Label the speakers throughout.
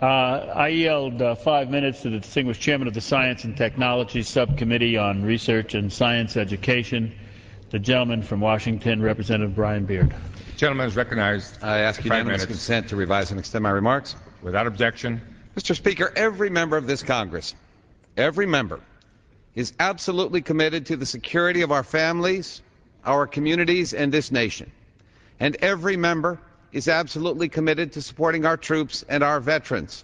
Speaker 1: I yield 5 minutes to the distinguished chairman of the Science and Technology Subcommittee on Research and Science Education, the gentleman from Washington, Representative Brian Baird.
Speaker 2: The gentleman is recognized.
Speaker 3: I ask unanimous consent to revise and extend my remarks.
Speaker 2: Without objection.
Speaker 3: Mr. Speaker, every member of this Congress, every member, is absolutely committed to the security of our families, our communities, and this nation. And every member is absolutely committed to supporting our troops and our veterans.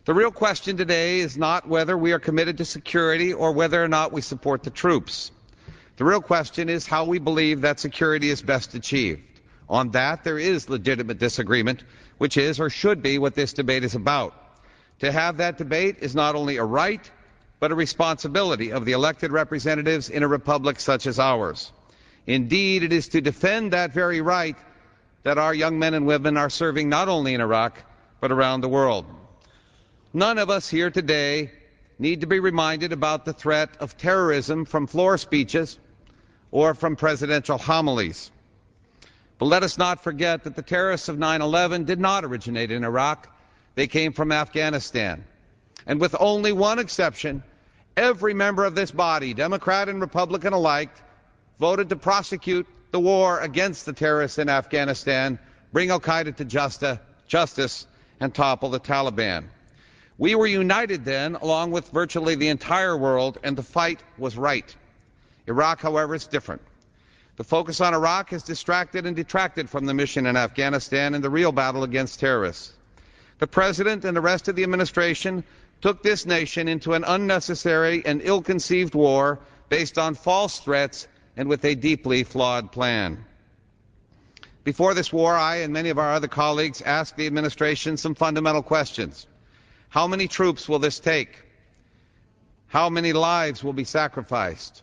Speaker 3: The real question today is not whether we are committed to security or whether or not we support the troops. The real question is how we believe that security is best achieved. On that, there is legitimate disagreement, which is or should be what this debate is about. To have that debate is not only a right, but a responsibility of the elected representatives in a republic such as ours. Indeed, it is to defend that very right that our young men and women are serving not only in Iraq, but around the world. None of us here today need to be reminded about the threat of terrorism from floor speeches or from presidential homilies. But let us not forget that the terrorists of 9/11 did not originate in Iraq. They came from Afghanistan. And with only one exception, every member of this body, Democrat and Republican alike, voted to prosecute the war against the terrorists in Afghanistan, bring al-Qaeda to justice, and topple the Taliban. We were united then, along with virtually the entire world, and the fight was right. Iraq, however, is different. The focus on Iraq has distracted and detracted from the mission in Afghanistan and the real battle against terrorists. The President and the rest of the administration took this nation into an unnecessary and ill-conceived war based on false threats and with a deeply flawed plan. Before this war, I and many of our other colleagues asked the administration some fundamental questions. How many troops will this take? How many lives will be sacrificed?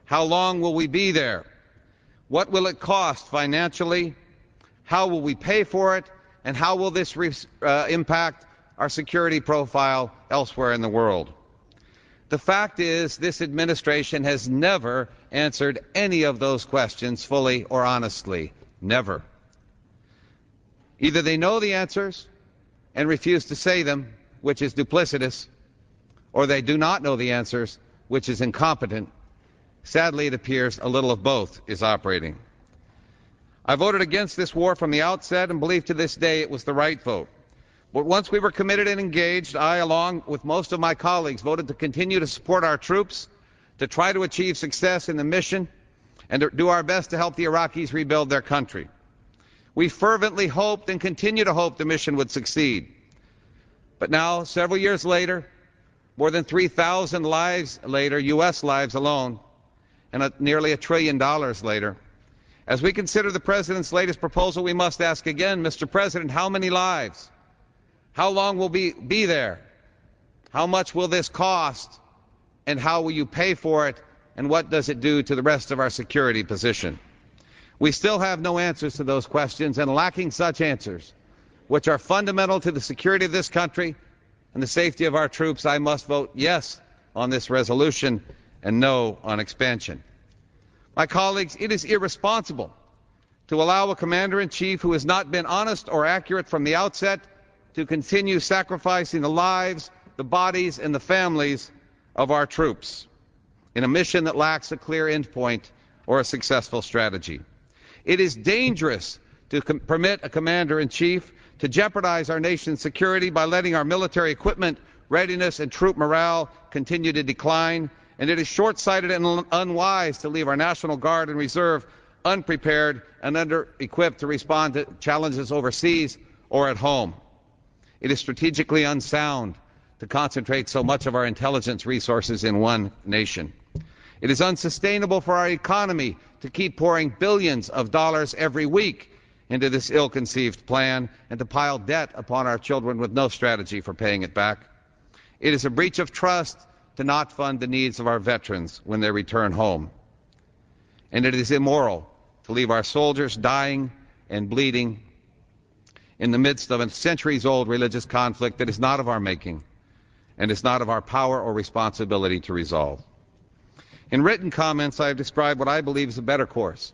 Speaker 3: How long will we be there? What will it cost financially? How will we pay for it? And how will this impact our security profile elsewhere in the world? The fact is, this administration has never answered any of those questions fully or honestly. Never. Either they know the answers and refuse to say them, which is duplicitous, or they do not know the answers, which is incompetent. Sadly, it appears a little of both is operating. I voted against this war from the outset and believe to this day it was the right vote. But once we were committed and engaged, I, along with most of my colleagues, voted to continue to support our troops, to try to achieve success in the mission, and to do our best to help the Iraqis rebuild their country. We fervently hoped and continue to hope the mission would succeed. But now, several years later, more than 3,000 lives later, U.S. lives alone, and nearly $1 trillion later, as we consider the President's latest proposal, we must ask again, Mr. President, how many lives? How long will we be there? How much will this cost? And how will you pay for it? And what does it do to the rest of our security position? We still have no answers to those questions, and lacking such answers, which are fundamental to the security of this country and the safety of our troops, I must vote yes on this resolution and no on expansion. My colleagues, it is irresponsible to allow a commander-in-chief who has not been honest or accurate from the outset to continue sacrificing the lives, the bodies, and the families of our troops in a mission that lacks a clear endpoint or a successful strategy. It is dangerous to permit a commander-in-chief to jeopardize our nation's security by letting our military equipment, readiness, and troop morale continue to decline, and it is short-sighted and unwise to leave our National Guard and Reserve unprepared and under-equipped to respond to challenges overseas or at home. It is strategically unsound to concentrate so much of our intelligence resources in one nation. It is unsustainable for our economy to keep pouring billions of dollars every week into this ill-conceived plan and to pile debt upon our children with no strategy for paying it back. It is a breach of trust to not fund the needs of our veterans when they return home. And it is immoral to leave our soldiers dying and bleeding in the midst of a centuries-old religious conflict that is not of our making and is not of our power or responsibility to resolve. In written comments, I have described what I believe is a better course.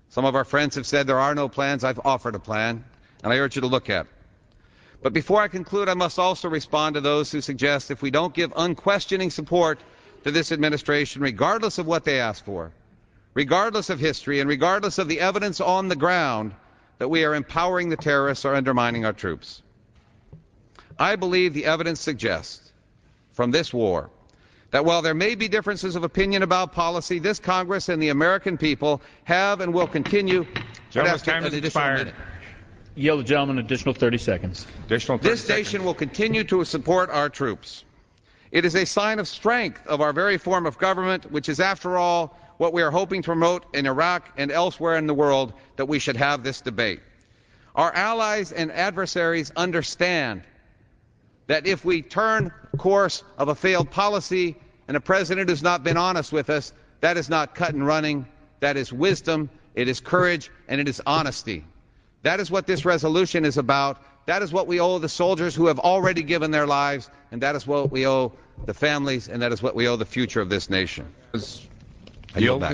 Speaker 3: Some of our friends have said there are no plans. I've offered a plan, and I urge you to look at it. But before I conclude, I must also respond to those who suggest if we don't give unquestioning support to this administration, regardless of what they ask for, regardless of history, and regardless of the evidence on the ground, that we are empowering the terrorists or undermining our troops. I believe the evidence suggests from this war that while there may be differences of opinion about policy, this Congress and the American people have and will continue.
Speaker 2: Gentleman's time has expired.
Speaker 1: Yield the gentleman an additional 30 seconds.
Speaker 2: Additional 30
Speaker 3: This
Speaker 2: seconds.
Speaker 3: nation will continue to support our troops. It is a sign of strength of our very form of government, which is, after all, what we are hoping to promote in Iraq and elsewhere in the world, that we should have this debate. Our allies and adversaries understand that if we turn course of a failed policy and a president who's not been honest with us, that is not cut and running, that is wisdom, it is courage, and it is honesty. That is what this resolution is about. That is what we owe the soldiers who have already given their lives, and that is what we owe the families, and that is what we owe the future of this nation. I yield back.